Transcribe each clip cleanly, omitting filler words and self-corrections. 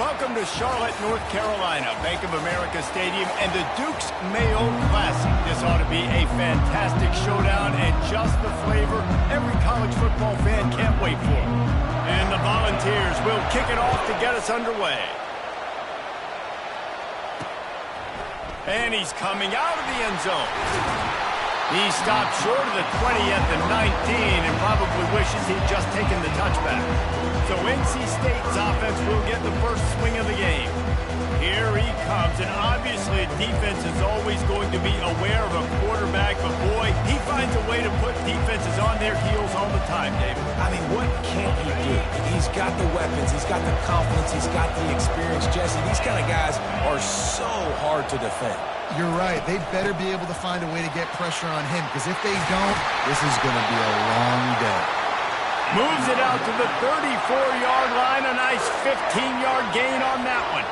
Welcome to Charlotte, North Carolina, Bank of America Stadium, and the Duke's Mayo Classic. This ought to be a fantastic showdown and just the flavor every college football fan can't wait for. And the Volunteers will kick it off to get us underway. And he's coming out of the end zone. He stopped short of the 20 at the 19 and probably wishes he'd just taken the touchback. So NC State's offense will get the first swing of the game. Here he comes, and obviously defense is always going to be aware of a quarterback, but boy, he finds a way to put defenses on their heels all the time, David. I mean, what can't he do? He's got the weapons, he's got the confidence, he's got the experience. Jesse, these kind of guys are so hard to defend. You're right. They better be able to find a way to get pressure on him, because if they don't, this is going to be a long day. Moves it out to the 34-yard line. A nice 15-yard gain on that one.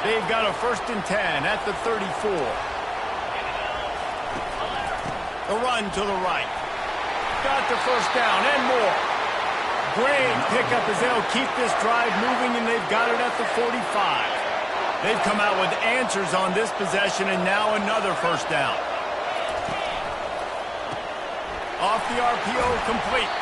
They've got a 1st and 10 at the 34. The run to the right. Got the first down and more. Great pickup as they'll keep this drive moving, and they've got it at the 45. They've come out with answers on this possession, and now another first down. Off the RPO, complete.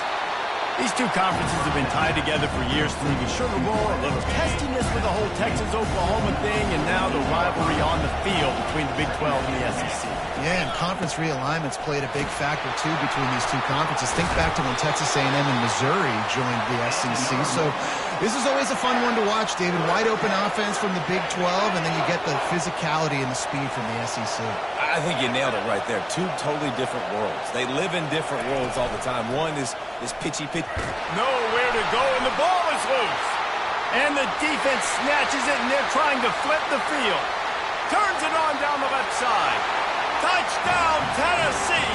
These two conferences have been tied together for years through the Sugar Bowl, a little testiness with the whole Texas-Oklahoma thing, and now the rivalry on the field between the Big 12 and the SEC. Yeah, and conference realignments played a big factor, too, between these two conferences. Think back to when Texas A&M and Missouri joined the SEC. So this is always a fun one to watch, David. Wide open offense from the Big 12, and then you get the physicality and the speed from the SEC. I think you nailed it right there. Two totally different worlds. They live in different worlds all the time. One is pitchy. Nowhere to go, and the ball is loose. And the defense snatches it, and they're trying to flip the field. Turns it on down the left side. Touchdown, Tennessee.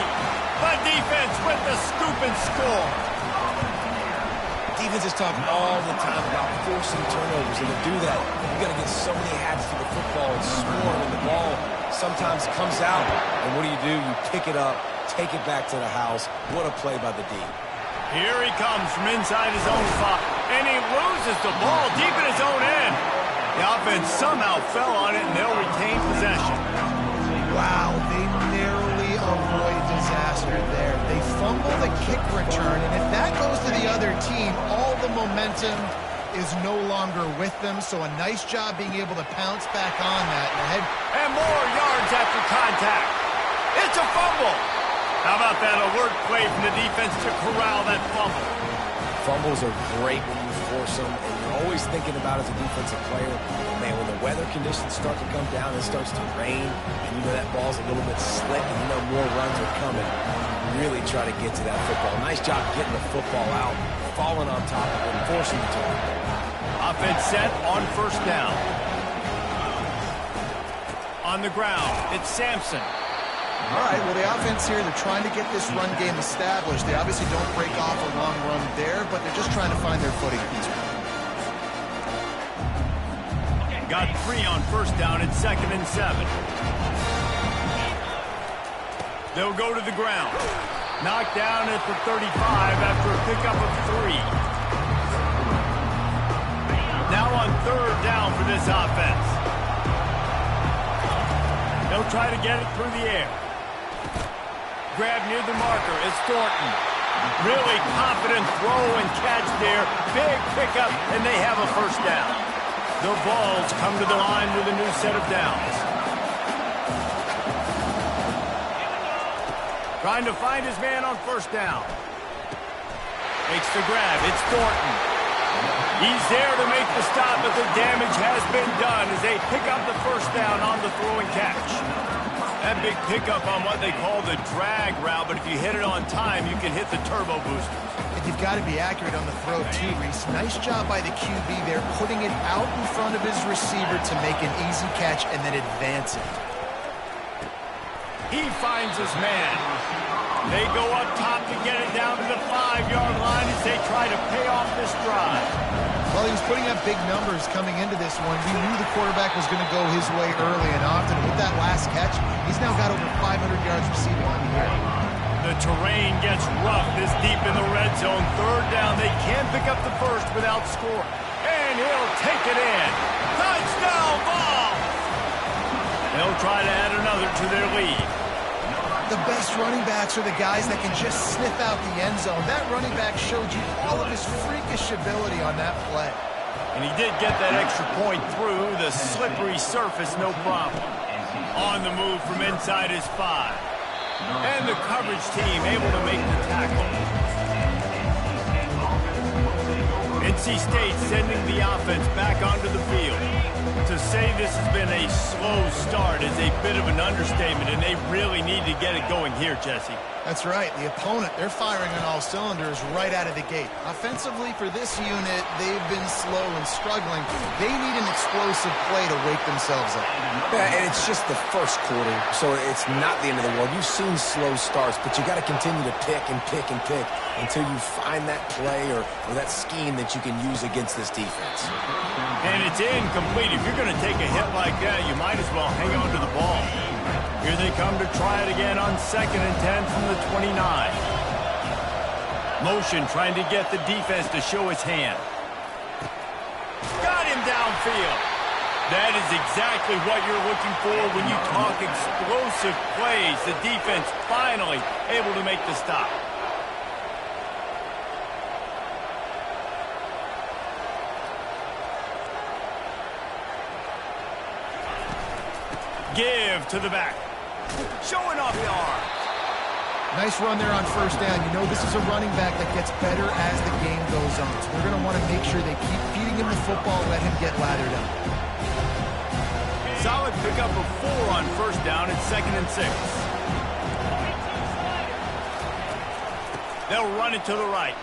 The defense with the scoop and score. Defense is talking all the time about forcing turnovers, and to do that, you got to get so many hats to the football and score when the ball sometimes comes out. And what do? You pick it up, take it back to the house. What a play by the D. Here he comes from inside his own 5, and he loses the ball deep in his own end. The offense somehow fell on it, and they'll retain possession. Wow, they narrowly avoid disaster there. They fumble the kick return, and if that goes to the other team, all the momentum is no longer with them, so a nice job being able to pounce back on that. And more yards after contact. It's a fumble. How about that alert play from the defense to corral that fumble? Fumbles are great when you force them, and you're always thinking about as a defensive player, man, when the weather conditions start to come down, it starts to rain, and you know that ball's a little bit slick, and you know more runs are coming. Really try to get to that football. Nice job getting the football out, falling on top of it, and forcing the turnover. Offense set on 1st down. On the ground, it's Sampson. All right, well, the offense here, they're trying to get this run game established. They obviously don't break off a long run there, but they're just trying to find their footing at this point. Got 3 on 1st down. It's 2nd and 7. They'll go to the ground. Knocked down at the 35 after a pickup of 3. Now on 3rd down for this offense. They'll try to get it through the air. Grab near the marker. It's Thornton. Really confident throw and catch there. Big pickup, and they have a 1st down. The Vols come to the line with a new set of downs. Trying to find his man on 1st down. Makes the grab. It's Thornton. He's there to make the stop, but the damage has been done as they pick up the 1st down on the throw and catch. That big pickup on what they call the drag route, but if you hit it on time, you can hit the turbo boosters. And you've got to be accurate on the throw, too, Reese. Nice job by the QB there, putting it out in front of his receiver to make an easy catch and then advance it. He finds his man. They go up top to get it down to the 5-yard line as they try to pay off this drive. Well, he was putting up big numbers coming into this one. We knew the quarterback was going to go his way early and often. With that last catch, he's now got over 500 yards receiving on the year. The terrain gets rough this deep in the red zone. 3rd down. They can't pick up the 1st without scoring. And he'll take it in. Touchdown ball! They'll try to add another to their lead. The best running backs are the guys that can just sniff out the end zone. That running back showed you all of his freakish ability on that play. And he did get that extra point through the slippery surface, no problem. On the move from inside his 5. And the coverage team able to make the tackle. NC State sending the offense back onto the field. To say this has been a slow start is a bit of an understatement, and they really need to get it going here, Jesse. That's right. The opponent, they're firing on all cylinders right out of the gate. Offensively, for this unit, they've been slow and struggling. They need an explosive play to wake themselves up. Yeah, and it's just the first quarter, so it's not the end of the world. You've seen slow starts, but you got to continue to pick and pick and pick until you find that play or that scheme that you can use against this defense. And it's incomplete. If you're going to take a hit like that, you might as well hang on to the ball. Here they come to try it again on 2nd and 10 from the 29. Motion trying to get the defense to show his hand. Got him downfield. That is exactly what you're looking for when you talk explosive plays. The defense finally able to make the stop. Give to the back. Showing off the arm. Nice run there on 1st down. You know this is a running back that gets better as the game goes on. So they're going to want to make sure they keep feeding him the football, let him get lathered up. Solid pickup of 4 on 1st down. It's 2nd and 6. They'll run it to the right.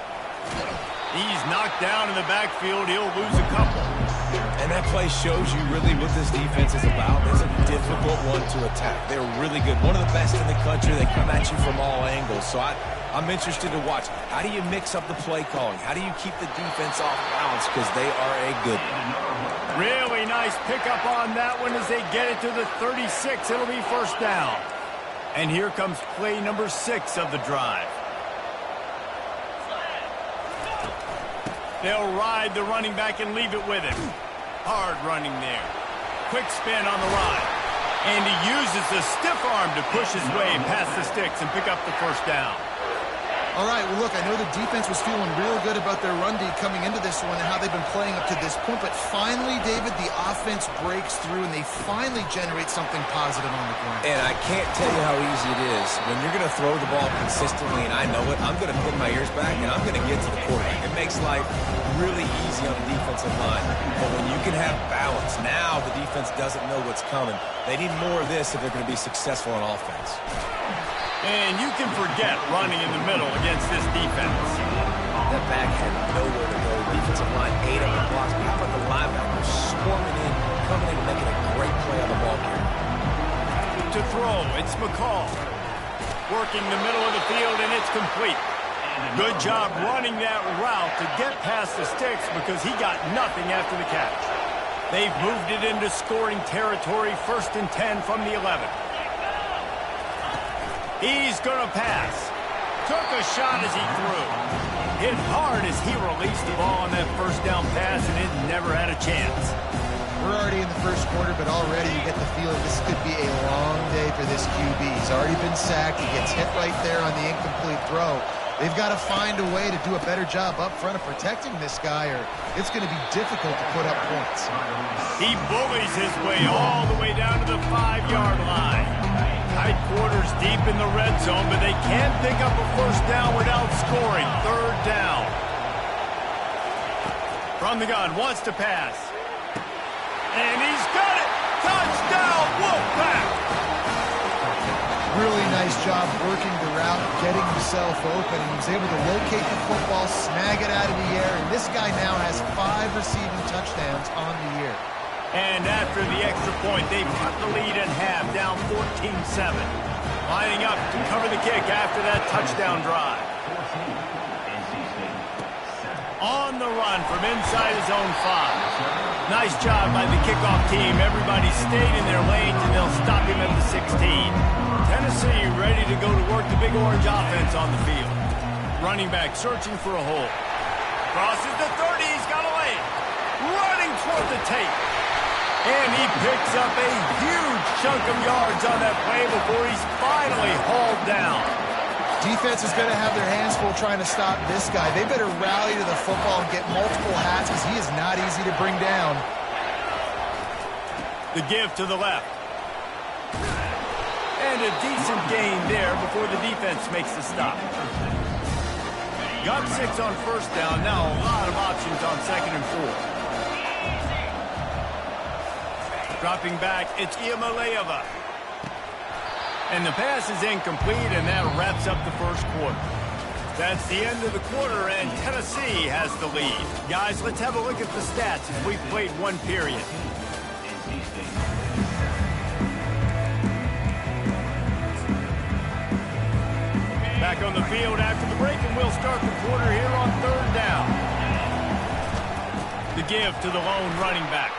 He's knocked down in the backfield. He'll lose a couple. And that play shows you really what this defense is about. It's a difficult one to attack. They're really good. One of the best in the country. They come at you from all angles. So I'm interested to watch. How do you mix up the play calling? How do you keep the defense off balance? Because they are a good one. Really nice pickup on that one as they get it to the 36. It'll be 1st down. And here comes play number 6 of the drive. They'll ride the running back and leave it with him. Hard running there. Quick spin on the ride. And he uses the stiff arm to push his way past the sticks and pick up the 1st down. All right, well, look, I know the defense was feeling real good about their run D coming into this one and how they've been playing up to this point. But finally, David, the offense breaks through and they finally generate something positive on the ground. And I can't tell you how easy it is. When you're going to throw the ball consistently, and I know it, I'm going to pin my ears back and I'm going to get to the quarterback. It makes life really easy on the defensive line. But when you can have balance, now the defense doesn't know what's coming. They need more of this if they're going to be successful on offense. And you can forget running in the middle against this defense. That back had nowhere to go. Defensive line ate up the blocks. How about the linebackers swarming in, coming in and making a great play on the ball carrier? To throw, it's McCall. Working the middle of the field, and it's complete. Good job running that route to get past the sticks because he got nothing after the catch. They've moved it into scoring territory, 1st and 10 from the 11. He's going to pass. Took a shot as he threw. Hit hard as he released the ball on that 1st down pass, and it never had a chance. We're already in the 1st quarter, but already you get the feeling this could be a long day for this QB. He's already been sacked. He gets hit right there on the incomplete throw. They've got to find a way to do a better job up front of protecting this guy, or it's going to be difficult to put up points. He bullies his way all the way down to the 5-yard line. Tight quarters deep in the red zone, but they can't pick up a 1st down without scoring. 3rd down. From the gun, wants to pass. And he's got it! Touchdown, Wolfpack! Really nice job working the route, getting himself open, and he was able to locate the football, snag it out of the air, and this guy now has 5 receiving touchdowns on the year. And after the extra point, they cut the lead in half, down 14-7. Lining up to cover the kick after that touchdown drive. On the run from inside his own 5. Nice job by the kickoff team. Everybody stayed in their lanes, and they'll stop him at the 16. Tennessee ready to go to work the Big Orange offense on the field. Running back searching for a hole. Crosses the 30. He's got a lane. Running toward the tape. And he picks up a huge chunk of yards on that play before he's finally hauled down. Defense is going to have their hands full trying to stop this guy. They better rally to the football and get multiple hats because he is not easy to bring down. The give to the left. And a decent gain there before the defense makes the stop. Got 6 on first down. Now a lot of options on 2nd and 4. Dropping back, it's Ncaa. And the pass is incomplete, and that wraps up the first quarter. That's the end of the quarter, and Tennessee has the lead. Guys, let's have a look at the stats as we've played one period. Back on the field after the break, and we'll start the quarter here on 3rd down. The give to the lone running back.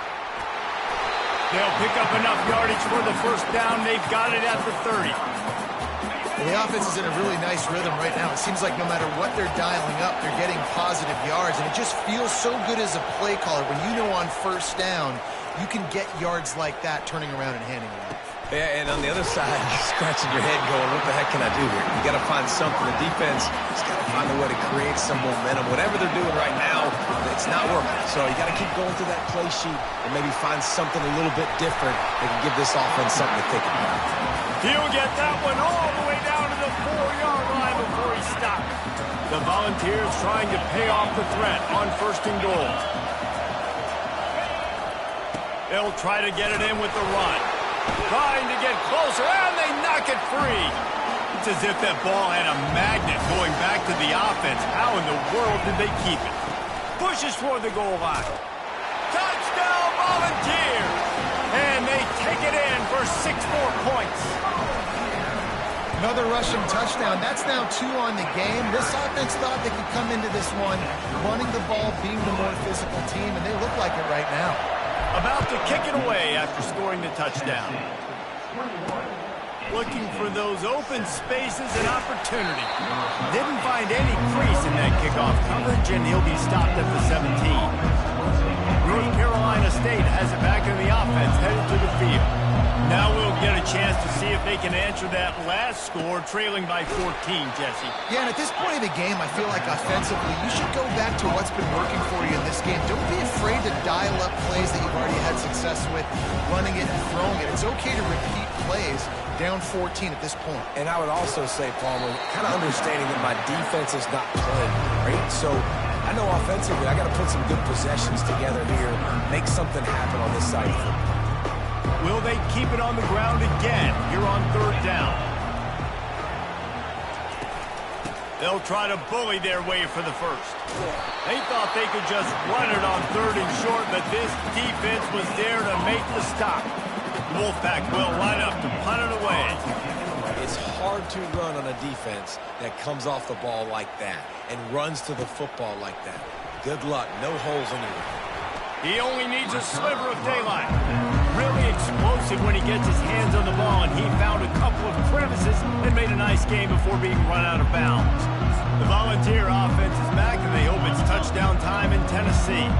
They'll pick up enough yardage for the first down. They've got it at the 30. Well, the offense is in a really nice rhythm right now. It seems like no matter what they're dialing up, they're getting positive yards, and it just feels so good as a play caller when you know on first down you can get yards like that turning around and handing it off. Yeah, and on the other side, you're scratching your head going, what the heck can I do here? You got to find something. The defense has got to find a way to create some momentum. Whatever they're doing right now, it's not working. So you got to keep going through that play sheet and maybe find something a little bit different that can give this offense something to think about. He'll get that one all the way down to the 4-yard line before he stopped. The Volunteers trying to pay off the threat on 1st and goal. They'll try to get it in with the run. Trying to get closer, and they knock it free. It's as if that ball had a magnet going back to the offense. How in the world did they keep it? Pushes for the goal line. Touchdown, Volunteers! And they take it in for 6 more points. Another rushing touchdown. That's now 2 on the game. This offense thought they could come into this one running the ball, being the more physical team, and they look like it right now. About to kick it away after scoring the touchdown. Looking for those open spaces and opportunity. Didn't find any crease in that kickoff coverage, and he'll be stopped at the 17. North Carolina State has it back in the offense, headed to the field. Now we'll get a chance to see if they can answer that last score, trailing by 14, Jesse. Yeah, and at this point of the game, I feel like offensively, you should go back to what's been working for you in this game. Don't be afraid to dial up plays that you've already had success with, running it and throwing it. It's okay to repeat plays down 14 at this point. And I would also say, Palmer, kind of understanding that my defense is not playing great, so I know offensively I got to put some good possessions together here, make something happen on this side of the football. Will they keep it on the ground again here on 3rd down? They'll try to bully their way for the first. They thought they could just run it on 3rd and short, but this defense was there to make the stop. Wolfpack will line up to punt it away. It's hard to run on a defense that comes off the ball like that and runs to the football like that. Good luck. No holes anywhere. He only needs a sliver of daylight. Really explosive when he gets his hands on the ball, and he found a couple of crevices and made a nice game before being run out of bounds. The Volunteer offense is back, and they hope it's touchdown time in Tennessee.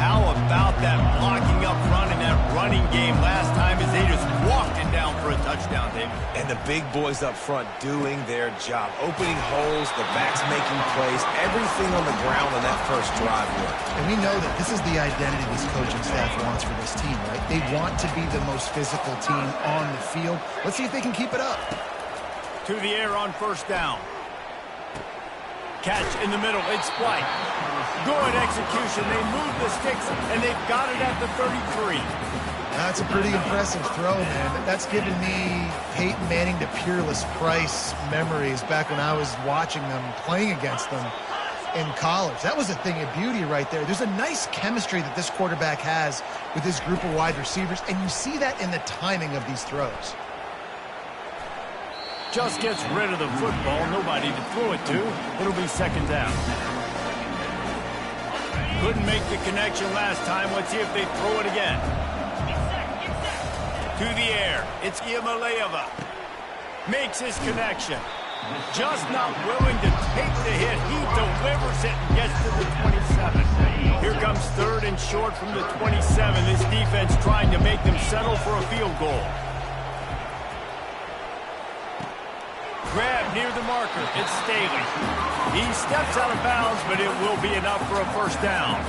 How about that blocking up front in that running game last time as they just walked it down for a touchdown, David? And the big boys up front doing their job. Opening holes, the backs making plays, everything on the ground on that first drive work. And we know that this is the identity this coaching staff wants for this team, right? They want to be the most physical team on the field. Let's see if they can keep it up. To the air on 1st down. Catch in the middle. It's White. Good execution. They move the sticks, and they've got it at the 33. That's a pretty impressive throw, man. That's given me Peyton Manning to Peerless Price memories back when I was watching them, playing against them in college. That was a thing of beauty right there. There's a nice chemistry that this quarterback has with this group of wide receivers, and you see that in the timing of these throws. Just gets rid of the football. Nobody to throw it to. It'll be 2nd down. Couldn't make the connection last time. Let's see if they throw it again. To the air. It's Ncaa. Makes his connection. Just not willing to take the hit. He delivers it and gets to the 27. Here comes 3rd and short from the 27. This defense trying to make them settle for a field goal. Grab near the marker. It's Staley. He steps out of bounds, but it will be enough for a first down.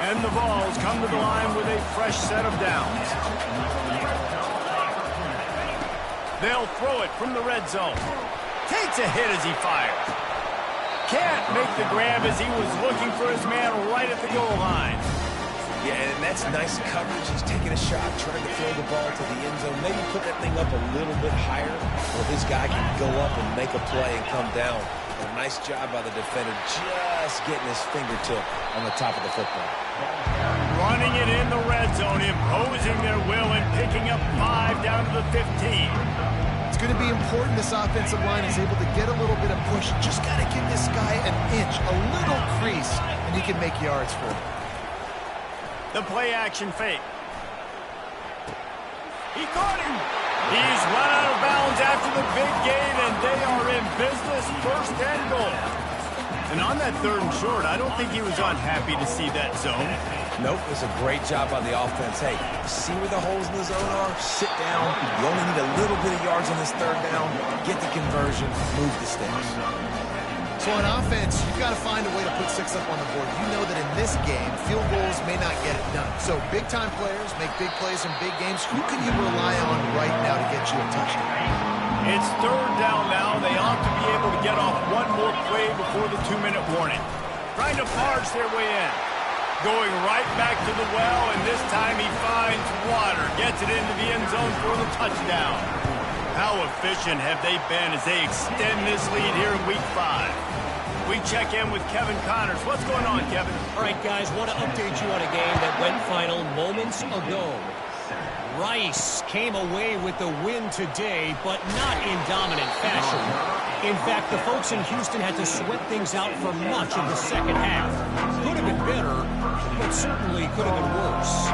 And the Vols come to the line with a fresh set of downs. They'll throw it from the red zone. Takes a hit as he fires. Can't make the grab as he was looking for his man right at the goal line. Yeah, and that's nice coverage. He's taking a shot, trying to throw the ball to the end zone. Maybe put that thing up a little bit higher where his guy can go up and make a play and come down. A nice job by the defender just getting his fingertip on the top of the football. Running it in the red zone, imposing their will and picking up 5 down to the 15. It's going to be important this offensive line is able to get a little bit of push. Just got to give this guy an inch, a little crease, and he can make yards for it. The play-action fake. He caught him. He's run out of bounds after the big gain, and they are in business, 1st and goal. And on that 3rd and short, I don't think he was unhappy to see that zone. Nope, it was a great job by the offense. Hey, see where the holes in the zone are? Sit down. You only need a little bit of yards on this 3rd down. Get the conversion. Move the sticks. So on offense, you've got to find a way to put 6 up on the board. You know that in this game, field goals may not get it done. So big-time players make big plays in big games. Who can you rely on right now to get you a touchdown? It's 3rd down now. They ought to be able to get off one more play before the 2-minute warning. Trying to barge their way in. Going right back to the well, and this time he finds water. Gets it into the end zone for the touchdown. How efficient have they been as they extend this lead here in Week 5? We check in with Kevin Connors. What's going on, Kevin? All right, guys, want to update you on a game that went final moments ago. Rice came away with the win today, but not in dominant fashion. In fact, the folks in Houston had to sweat things out for much of the second half. Could have been better, but certainly could have been worse.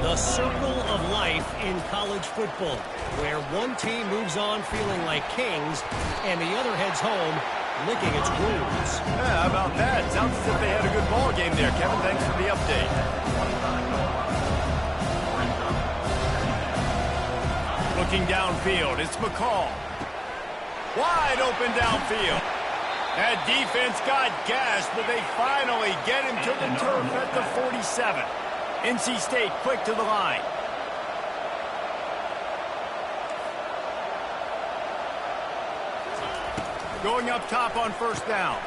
The circle of life in college football, where one team moves on feeling like kings, and the other heads home licking its wounds. Yeah, how about that? Sounds as if they had a good ball game there, Kevin. Thanks for the update. Looking downfield, it's McCall. Wide open downfield. That defense got gashed, but they finally get him to the turf at the 47. NC State quick to the line. Going up top on 1st down.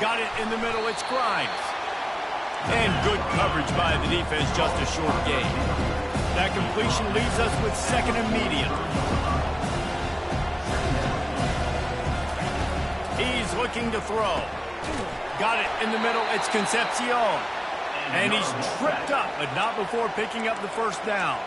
Got it in the middle, it's Grimes. And good coverage by the defense, just a short gain. That completion leaves us with 2nd and medium. He's looking to throw. Got it in the middle, it's Concepcion. And he's tripped up, but not before picking up the 1st down.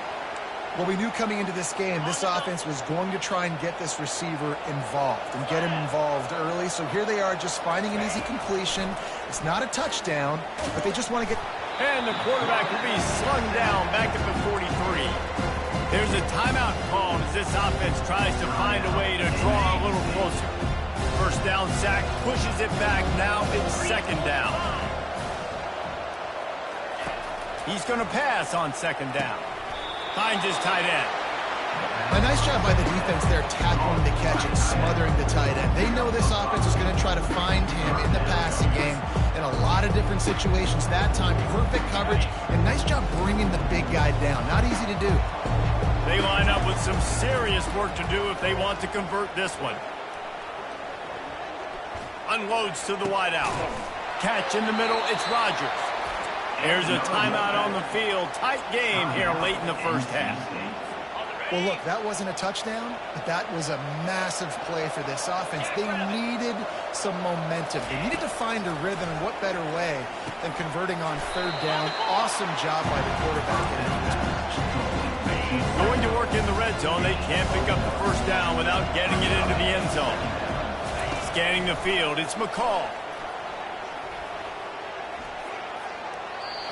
Well, we knew coming into this game, this offense was going to try and get this receiver involved and get him involved early. So here they are just finding an easy completion. It's not a touchdown, but they just want to get... And the quarterback will be slung down back at the 43. There's a timeout called as this offense tries to find a way to draw a little closer. 1st down sack pushes it back. Now it's 2nd down. He's going to pass on 2nd down. Finds his tight end. A nice job by the defense there tackling the catch and smothering the tight end. They know this offense is going to try to find him in the passing game in a lot of different situations. That time, perfect coverage, and nice job bringing the big guy down. Not easy to do. They line up with some serious work to do if they want to convert this one. Unloads to the wideout. Catch in the middle, it's Rodgers. There's a timeout on the field. Tight game here late in the 1st half. Well, look, that wasn't a touchdown, but that was a massive play for this offense. They needed some momentum. They needed to find a rhythm, and what better way than converting on 3rd down. Awesome job by the quarterback in this position. Going to work in the red zone. They can't pick up the 1st down without getting it into the end zone. Scanning the field, it's McCall.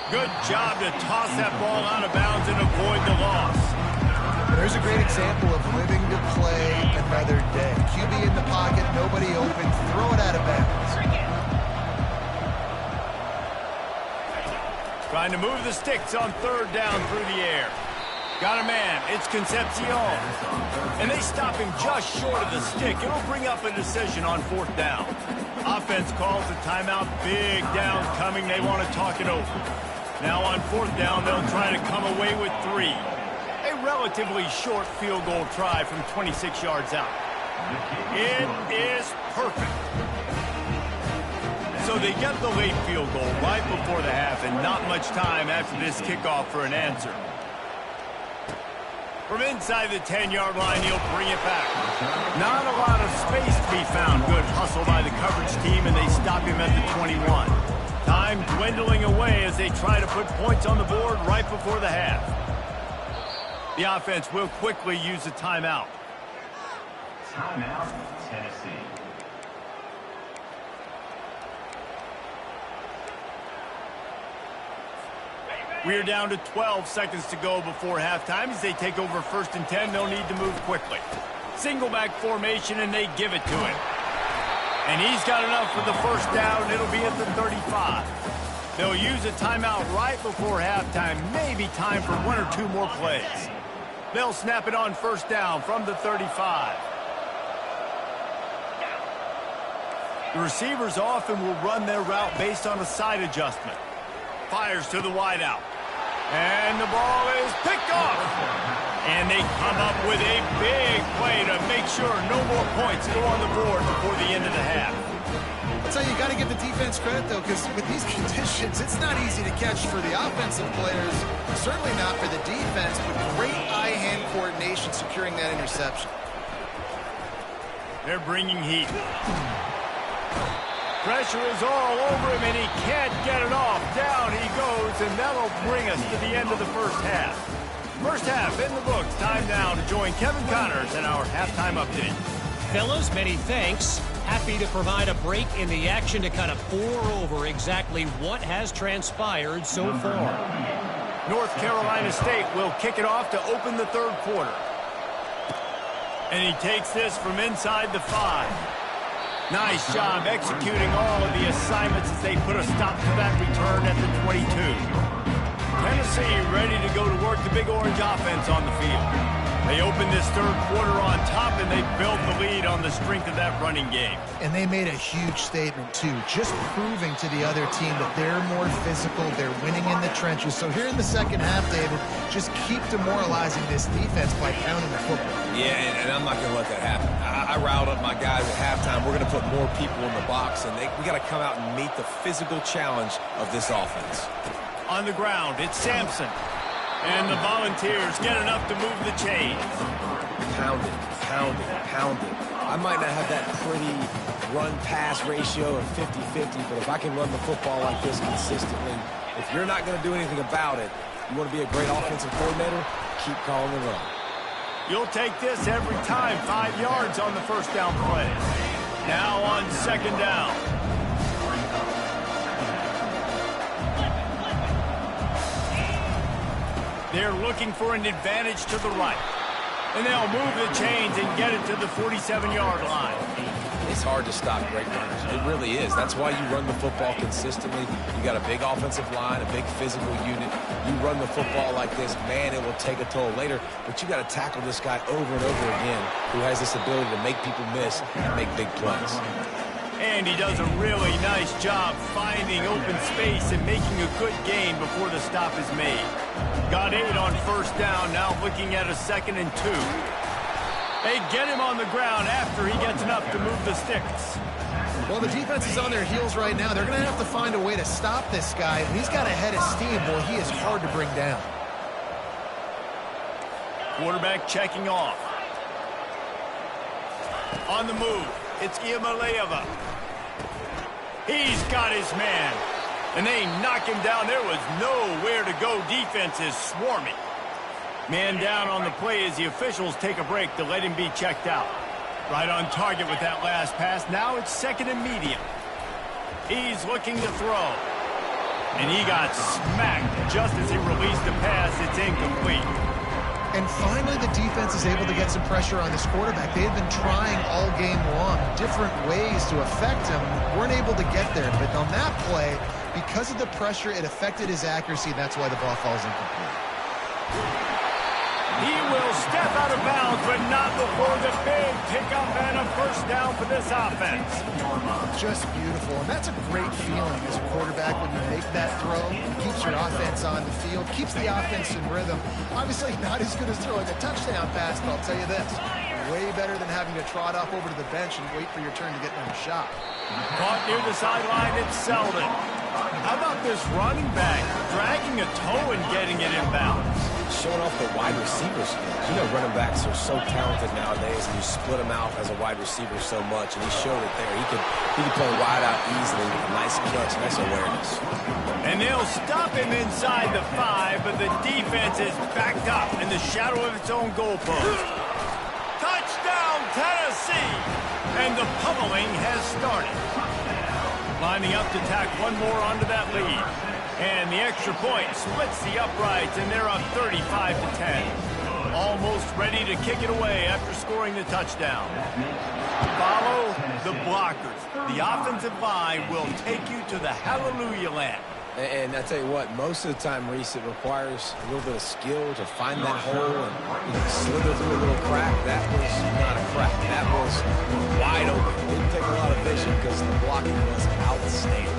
Good job to toss that ball out of bounds and avoid the loss. There's a great example of living to play another day. QB in the pocket, nobody open, throw it out of bounds. Trying to move the sticks on third down through the air. Got a man. It's Concepcion. And they stop him just short of the stick. It'll bring up a decision on fourth down. Offense calls a timeout. Big down coming. They want to talk it over. Now on fourth down, they'll try to come away with 3. A relatively short field goal try from 26 yards out. It is perfect. So they get the late field goal right before the half and not much time after this kickoff for an answer. From inside the 10-yard line, he'll bring it back. Not a lot of space to be found. Good hustle by the coverage team, and they stop him at the 21. Time dwindling away as they try to put points on the board right before the half. The offense will quickly use a timeout. Timeout, Tennessee. We're down to 12 seconds to go before halftime. As they take over 1st and 10, they'll need to move quickly. Single back formation, and they give it to him. And he's got enough for the first down. It'll be at the 35. They'll use a timeout right before halftime. Maybe time for 1 or 2 more plays. They'll snap it on first down from the 35. The receivers often will run their route based on a side adjustment. Fires to the wideout. And the ball is picked off. And they come up with a big play to make sure no more points go on the board before the end of the half. I'll tell you, you got to give the defense credit, though, because with these conditions, it's not easy to catch for the offensive players. Certainly not for the defense, but great eye-hand coordination securing that interception. They're bringing heat. Pressure is all over him, and he can't get it off. Down he goes, and that'll bring us to the end of the first half. First half in the books. Time now to join Kevin Connors in our halftime update. Fellas, many thanks. Happy to provide a break in the action to kind of pour over exactly what has transpired so far. North Carolina State will kick it off to open the third quarter. And he takes this from inside the 5. Nice job executing all of the assignments as they put a stop to that return at the 22. Tennessee ready to go to work the Big Orange offense on the field. They opened this third quarter on top, and they built the lead on the strength of that running game. And they made a huge statement, too, just proving to the other team that they're more physical, they're winning in the trenches. So here in the second half, David, just keep demoralizing this defense by pounding the football. Yeah, and I'm not going to let that happen. I riled up my guys at halftime. We're going to put more people in the box, and we got to come out and meet the physical challenge of this offense. On the ground, it's Sampson. And the Volunteers get enough to move the chains. Pound it, pound it, pound it. I might not have that pretty run-pass ratio of 50-50, but if I can run the football like this consistently, if you're not going to do anything about it, you want to be a great offensive coordinator, keep calling the run. You'll take this every time. 5 yards on the first down play. Now on second down. They're looking for an advantage to the right. And they'll move the chains and get it to the 47-yard line. It's hard to stop great runners. It really is. That's why you run the football consistently. You got a big offensive line, a big physical unit. You run the football like this, man, it will take a toll later. But you got to tackle this guy over and over again who has this ability to make people miss and make big plays. And he does a really nice job finding open space and making a good gain before the stop is made. Got 8 on first down, now looking at a 2nd and 2. They get him on the ground after he gets enough to move the sticks. Well, the defense is on their heels right now. They're going to have to find a way to stop this guy. And he's got a head of steam. Boy, he is hard to bring down. Quarterback checking off. On the move, it's Iamaleava. He's got his man. And they knock him down. There was nowhere to go. Defense is swarming. Man down on the play as the officials take a break to let him be checked out. Right on target with that last pass. Now it's 2nd and medium. He's looking to throw. And he got smacked just as he released the pass. It's incomplete. And finally, the defense is able to get some pressure on this quarterback. They've been trying all game long different ways to affect him. Weren't able to get there. But on that play, because of the pressure, it affected his accuracy. That's why the ball falls incomplete. He will step out of bounds, but not before the big pickup and a first down for this offense. Just beautiful, and that's a great feeling as a quarterback when you make that throw. It keeps your offense on the field, keeps the offense in rhythm. Obviously not as good as throwing a touchdown pass, but I'll tell you this, way better than having to trot off over to the bench and wait for your turn to get another shot. Caught near the sideline, it's Selden. How about this running back dragging a toe and getting it inbounds? Showing off the wide receiver skills. You know, running backs are so talented nowadays, and you split them out as a wide receiver so much, and he showed it there. He could play wide out easily with a nice catch, nice awareness. And they'll stop him inside the 5, but the defense is backed up in the shadow of its own goalpost. Touchdown, Tennessee! And the pummeling has started. Lining up to tack one more onto that lead. And the extra point splits the uprights, and they're up 35-10. Almost ready to kick it away after scoring the touchdown. Follow the blockers. The offensive line will take you to the hallelujah land. And I tell you what, most of the time, Reese, it requires a little bit of skill to find that hole and slither through a little crack. That was not a crack. That was wide open. It didn't take a lot of vision because the blocking was outstanding.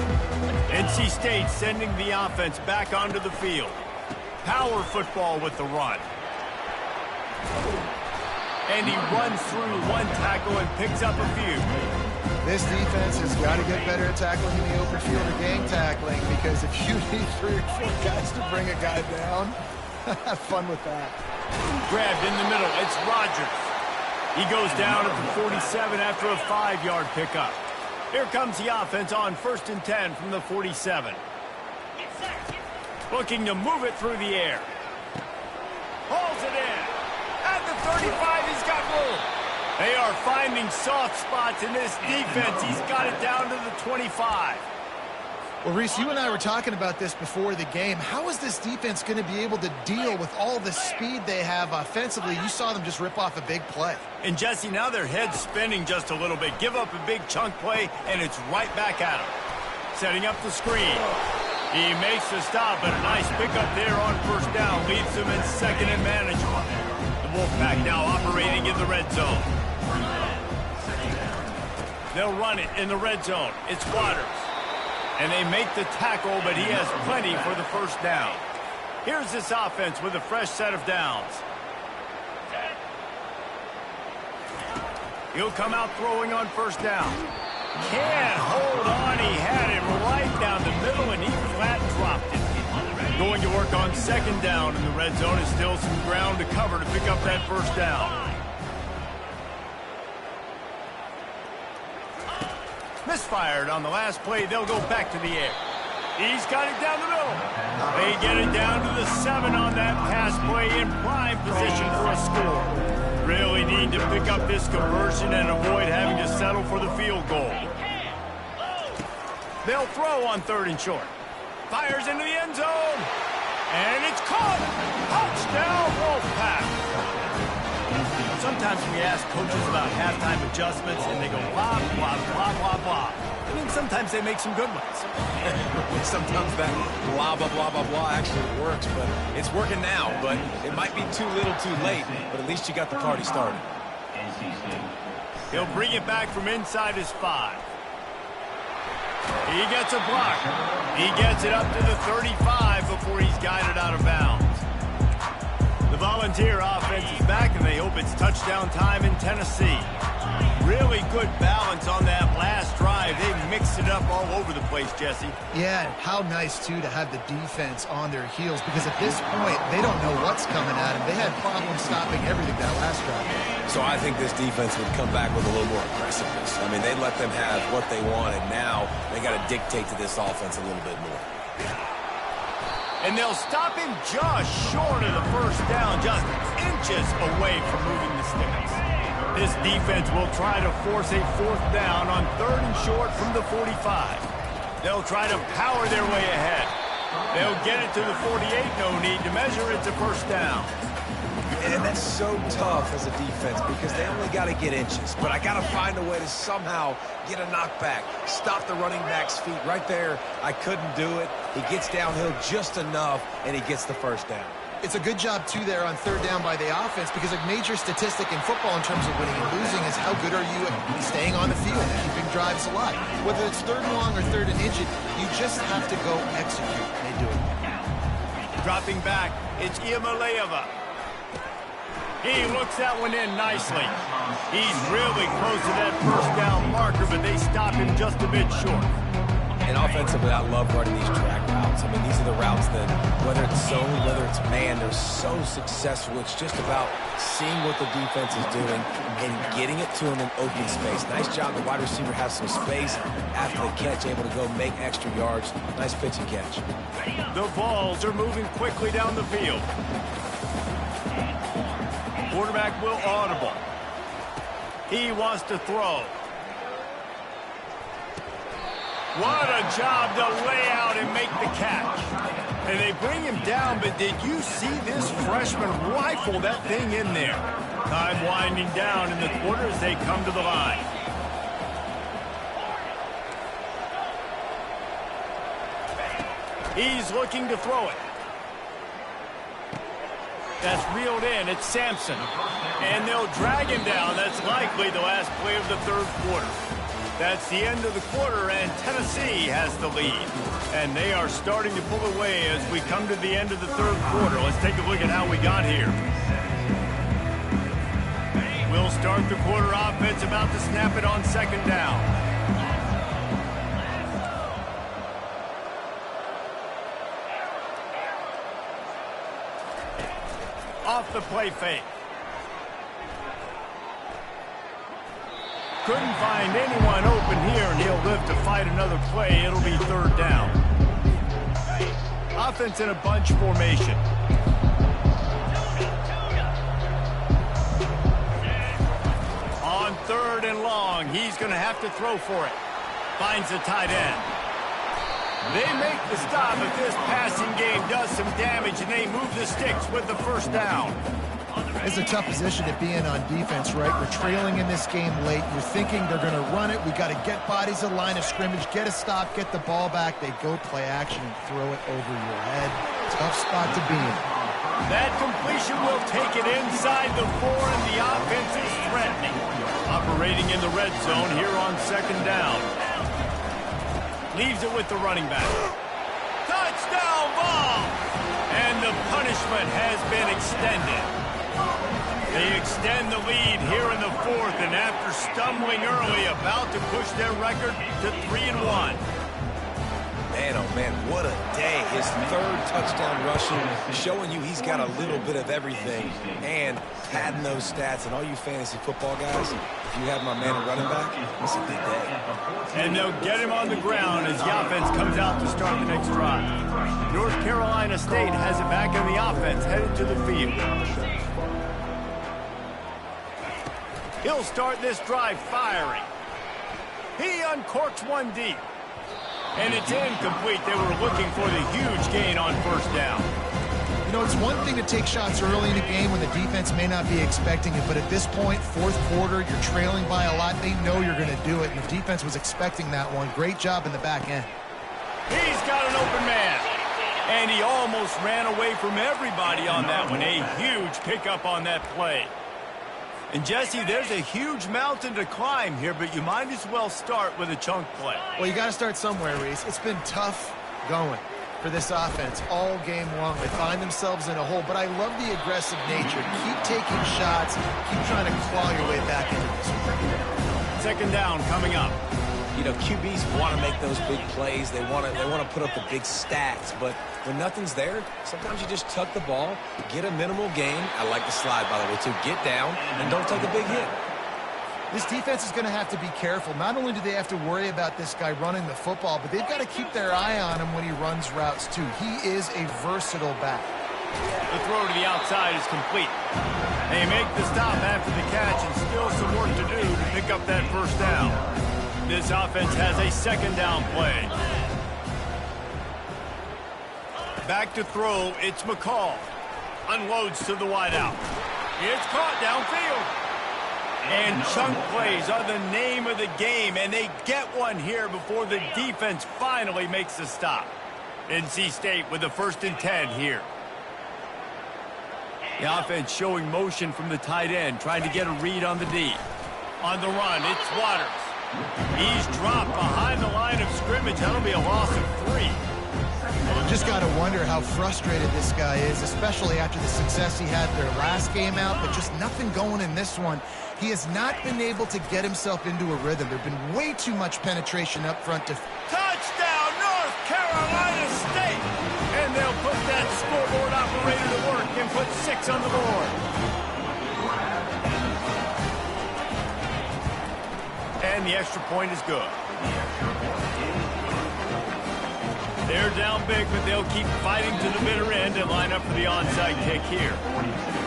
NC State sending the offense back onto the field. Power football with the run. And he runs through one tackle and picks up a few. This defense has got to get better at tackling in the open field or gang tackling, because if you need 3 or 4 guys to bring a guy down, have fun with that. Grabbed in the middle, it's Rodgers. He goes down at the 47 after a 5-yard pickup. Here comes the offense on 1st and 10 from the 47. Looking to move it through the air. Hauls it in. At the 35, he's got room. They are finding soft spots in this defense. He's got it down to the 25. Well, Reese, you and I were talking about this before the game. How is this defense going to be able to deal with all the speed they have offensively? You saw them just rip off a big play. And, Jesse, now their head's spinning just a little bit. Give up a big chunk play, and it's right back at him. Setting up the screen. He makes the stop, but a nice pickup there on 1st down. Leaves them in 2nd and manageable. The Wolfpack now operating in the red zone. They'll run it in the red zone. It's Waters. And they make the tackle, but he has plenty for the 1st down. Here's this offense with a fresh set of downs. He'll come out throwing on 1st down. Can't hold on. He had it right down the middle, and he flat dropped it. Going to work on 2nd down in the red zone. Is still some ground to cover to pick up that 1st down. Misfired on the last play. They'll go back to the air. He's got it down the middle. They get it down to the 7 on that pass play, in prime position for a score. Really need to pick up this conversion and avoid having to settle for the field goal. They'll throw on 3rd and short. Fires into the end zone. And it's caught. Touchdown, Wolfpack. Sometimes we ask coaches about halftime adjustments, and they go blah, blah, blah, blah, blah. And then sometimes they make some good ones. Sometimes that blah, blah, blah, blah, blah actually works, but it's working now. But it might be too little too late, but at least you got the party started. He'll bring it back from inside his 5. He gets a block. He gets it up to the 35 before he's guided out of bounds. The Volunteer offense is back, and they hope it's touchdown time in Tennessee. Really good balance on that last drive. They mixed it up all over the place, Jesse. Yeah, how nice, too, to have the defense on their heels, because at this point, they don't know what's coming at them. They had problems stopping everything that last drive. So I think this defense would come back with a little more aggressiveness. I mean, they let them have what they wanted. Now they got to dictate to this offense a little bit more. And they'll stop him just short of the 1st down, just inches away from moving the sticks. This defense will try to force a 4th down on 3rd and short from the 45. They'll try to power their way ahead. They'll get it to the 48. No need to measure. It's a 1st down. And that's so tough as a defense because they only got to get inches. But I got to find a way to somehow get a knockback, stop the running back's feet. Right there, I couldn't do it. He gets downhill just enough, and he gets the first down. It's a good job, too, there on third down by the offense because a major statistic in football in terms of winning and losing is how good are you at staying on the field, keeping drives alive. Whether it's third and long or third and inches, you just have to go execute, and they do it. Dropping back, it's Iamaleava. He looks that one in nicely. He's really close to that first down marker, but they stop him just a bit short. And offensively, I love running these drag routes. I mean, these are the routes that, whether it's zone, whether it's man, they're so successful. It's just about seeing what the defense is doing and getting it to him in open space. Nice job. The wide receiver has some space after the catch, able to go make extra yards. Nice pitch and catch. The balls are moving quickly down the field. Quarterback will audible. He wants to throw. What a job to lay out and make the catch. And they bring him down, but did you see this freshman rifle that thing in there? Time winding down in the quarter as they come to the line. He's looking to throw it. That's reeled in. It's Sampson. And they'll drag him down. That's likely the last play of the third quarter. That's the end of the quarter, and Tennessee has the lead. And they are starting to pull away as we come to the end of the third quarter. Let's take a look at how we got here. We'll start the quarter offense about to snap it on second down. Off the play fake. Couldn't find anyone open here, and he'll live to fight another play. It'll be third down. Offense in a bunch formation. On third and long, he's going to have to throw for it. Finds the tight end. They make the stop, but this passing game does some damage, and they move the sticks with the first down. It's a tough position to be in on defense, right? We're trailing in this game late. You're thinking they're going to run it. We got to get bodies in line of scrimmage, get a stop, get the ball back. They go play action and throw it over your head. Tough spot to be in. That completion will take it inside the 4, and the offense is threatening. Operating in the red zone here on second down. Leaves it with the running back. Touchdown ball! And the punishment has been extended. They extend the lead here in the fourth, and after stumbling early, about to push their record to 3-1. Man, oh man, what a day. His third touchdown rushing, showing you he's got a little bit of everything, and padding those stats. And all you fantasy football guys, if you have my man at running back, it's a good day. And they'll get him on the ground as the offense comes out to start the next drive. North Carolina State has it back in the offense, headed to the field. He'll start this drive firing. He uncorks one deep. And it's incomplete. They were looking for the huge gain on first down. You know, it's one thing to take shots early in a game when the defense may not be expecting it, but at this point, fourth quarter, you're trailing by a lot. They know you're going to do it, and the defense was expecting that one. Great job in the back end. He's got an open man. And he almost ran away from everybody on that one. A huge pickup on that play. And, Jesse, there's a huge mountain to climb here, but you might as well start with a chunk play. Well, you got to start somewhere, Reese. It's been tough going for this offense all game long. They find themselves in a hole, but I love the aggressive nature. Keep taking shots. Keep trying to claw your way back into this one. Second down coming up. You know, QBs want to make those big plays. They want to put up the big stats, but when nothing's there, sometimes you just tuck the ball, get a minimal gain. I like the slide, by the way, too. Get down and don't take a big hit. This defense is going to have to be careful. Not only do they have to worry about this guy running the football, but they've got to keep their eye on him when he runs routes, too. He is a versatile back. The throw to the outside is complete. They make the stop after the catch, and still some work to do to pick up that first down. This offense has a second down play. Back to throw, it's McCall. Unloads to the wideout. It's caught downfield. And chunk plays are the name of the game, and they get one here before the defense finally makes a stop. NC State with the 1st and 10 here. The offense showing motion from the tight end, trying to get a read on the D. On the run, it's Waters. He's dropped behind the line of scrimmage. That'll be a loss of 3. Just got to wonder how frustrated this guy is, especially after the success he had their last game out, but just nothing going in this one. He has not been able to get himself into a rhythm. There's been way too much penetration up front to... Touchdown, North Carolina State! And they'll put that scoreboard operator to work and put 6 on the board. And the extra point is good. They're down big, but they'll keep fighting to the bitter end and line up for the onside kick here.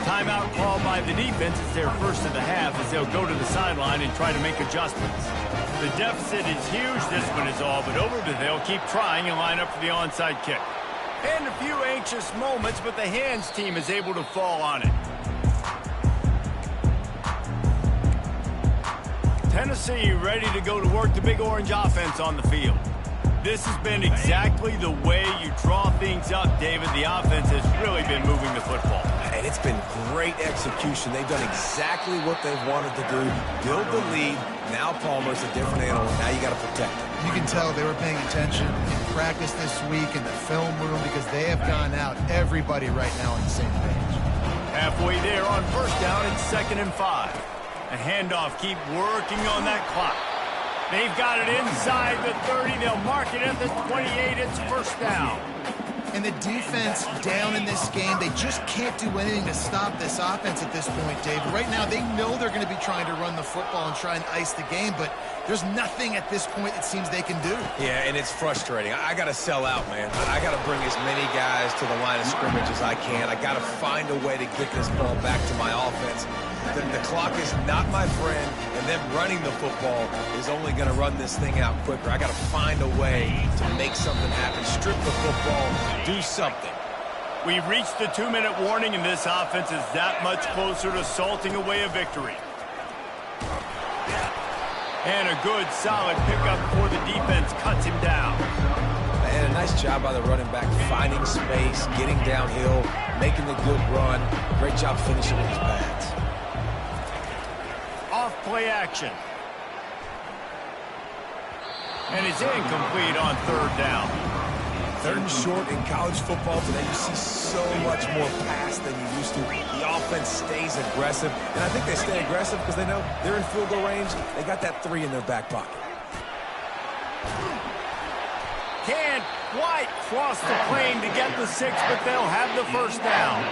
Timeout called by the defense is their first of the half as they'll go to the sideline and try to make adjustments. The deficit is huge, this one is all but over, but they'll keep trying and line up for the onside kick. And a few anxious moments, but the hands team is able to fall on it. Tennessee ready to go to work the Big Orange offense on the field. This has been exactly the way you draw things up, David. The offense has really been moving the football. And it's been great execution. They've done exactly what they've wanted to do. Build the lead. Now Palmer's a different animal. Now you got to protect him. You can tell they were paying attention in practice this week in the film room because they have gone out, everybody right now on the same page. Halfway there on 1st down and 2nd and 5. A handoff, keep working on that clock. They've got it inside the 30. They'll mark it at the 28. It's 1st down. And the defense down in this game, they just can't do anything to stop this offense at this point, Dave. Right now, they know they're going to be trying to run the football and try and ice the game, but there's nothing at this point it seems they can do. Yeah, and it's frustrating. I got to sell out, man. I got to bring as many guys to the line of scrimmage as I can. I got to find a way to get this ball back to my offense. The clock is not my friend, and them running the football is only going to run this thing out quicker. I got to find a way to make something happen. Strip the football, do something. We've reached the 2-minute warning, and this offense is that much closer to salting away a victory. And a good, solid pickup before the defense cuts him down. And a nice job by the running back, finding space, getting downhill, making the good run. Great job finishing with his pads. Off play action. And it's incomplete on 3rd down. 3rd and short in college football today. You see so much more pass than you used to. The offense stays aggressive. And I think they stay aggressive because they know they're in field goal range. They got that 3 in their back pocket. Can't quite cross the plane to get the 6, but they'll have the 1st down.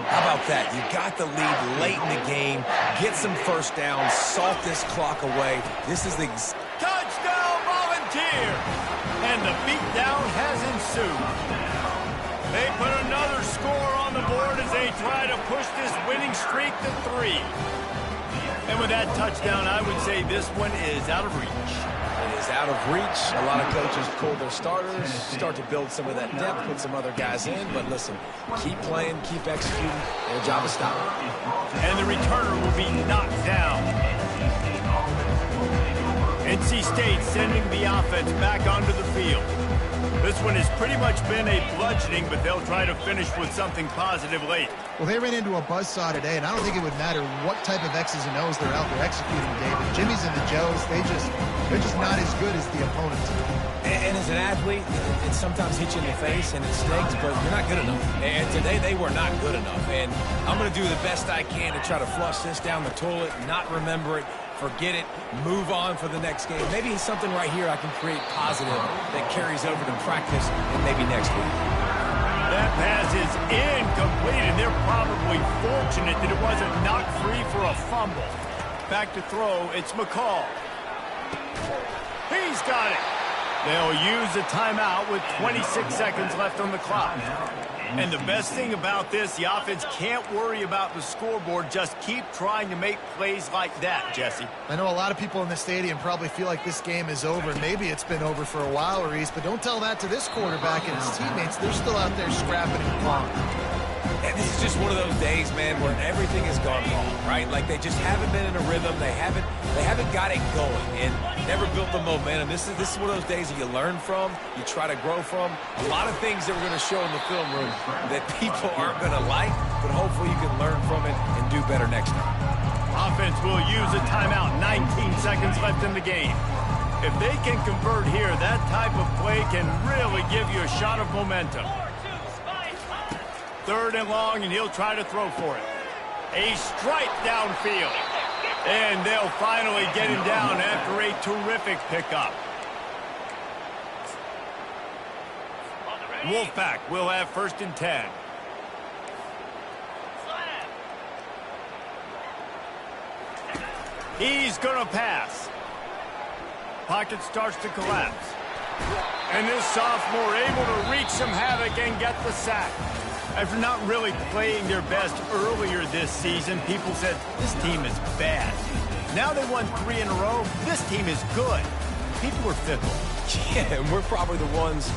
How about that? You got the lead late in the game. Get some 1st down. Salt this clock away. This is the... Touchdown, Volunteer! And the beatdown has ensued. They put another score on the board as they try to push this winning streak to 3. And with that touchdown, I would say this one is out of reach. It is out of reach. A lot of coaches pull their starters, start to build some of that depth, put some other guys in. But listen, keep playing, keep executing. Their job is stopping. And the returner will be knocked down. NC State sending the offense back onto the field. This one has pretty much been a bludgeoning, but they'll try to finish with something positive late. Well, they ran into a buzzsaw today, and I don't think it would matter what type of X's and O's they're out there executing, David. Jimmy's and the Joes, they're just not as good as the opponents. And as an athlete, it sometimes hits you in the face and it stinks, but you're not good enough. And today they were not good enough. And I'm going to do the best I can to try to flush this down the toilet, not remember it, forget it, move on for the next game. Maybe it's something right here I can create positive that carries over to practice and maybe next week. That pass is incomplete, and they're probably fortunate that it wasn't knocked free for a fumble. Back to throw, it's McCall. He's got it. They'll use a timeout with 26 seconds left on the clock. And the best thing about this, the offense can't worry about the scoreboard. Just keep trying to make plays like that, Jesse. I know a lot of people in the stadium probably feel like this game is over. Maybe it's been over for a while, Reese, but don't tell that to this quarterback and his teammates. They're still out there scrapping and clawing. And this is just one of those days, man, where everything has gone wrong, right? Like they just haven't been in a rhythm. They haven't got it going and never built the momentum. This is one of those days that you learn from, you try to grow from. A lot of things that we're going to show in the film room that people aren't going to like, but hopefully you can learn from it and do better next time. Offense will use a timeout. 19 seconds left in the game. If they can convert here, that type of play can really give you a shot of momentum. 3rd and long, and he'll try to throw for it. A strike downfield. And they'll finally get him down after a terrific pickup. Wolfpack will have 1st and 10. He's going to pass. Pocket starts to collapse. And this sophomore able to wreak some havoc and get the sack. After not really playing their best earlier this season, people said, this team is bad. Now they won 3 in a row. This team is good. People were fickle. Yeah, and we're probably the ones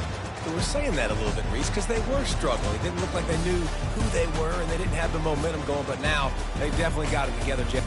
who were saying that a little bit, Reese, because they were struggling. It didn't look like they knew who they were, and they didn't have the momentum going, but now they definitely got it together, Jeff.